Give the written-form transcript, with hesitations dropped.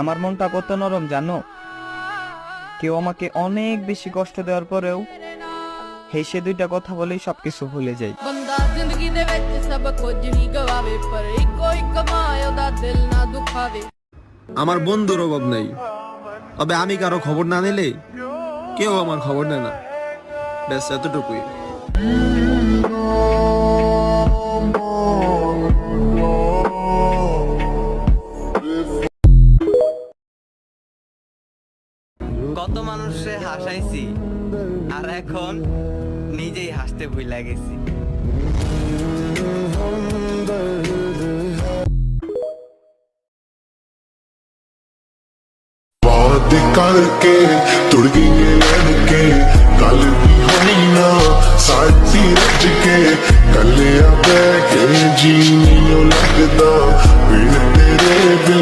আমার মনটা কত নরম জানো, কেউ আমাকে অনেক বেশি কষ্ট দেওয়ার পরেও হেসে দুইটা কথা বলেই সবকিছু ভুলে যাই। ਬੰਦਾ ਜ਼ਿੰਦਗੀ ਦੇ ਵਿੱਚ ਸਭ ਕੁਝ ਹੀ ਗਵਾਵੇ ਪਰ ਇੱਕੋ ਇੱਕ ਮਾਂ ਉਹਦਾ ਦਿਲ ਨਾ ਦੁਖਾਵੇ। আমার বন্ধুর অভাব নাই, তবে আমি কারো খবর না নিলে কেউ আমার খবর নেয় না, ব্যাস এতটুকুই। কত মানুষে হাসাইছি আর এখন নিজেই হাসতে ভুলে গেছি। बात करके तुड़ गई लड़के गल भी होनी ना साथी रज के कलिया बैठे जी नहीं लगदा बिन तेरे बिल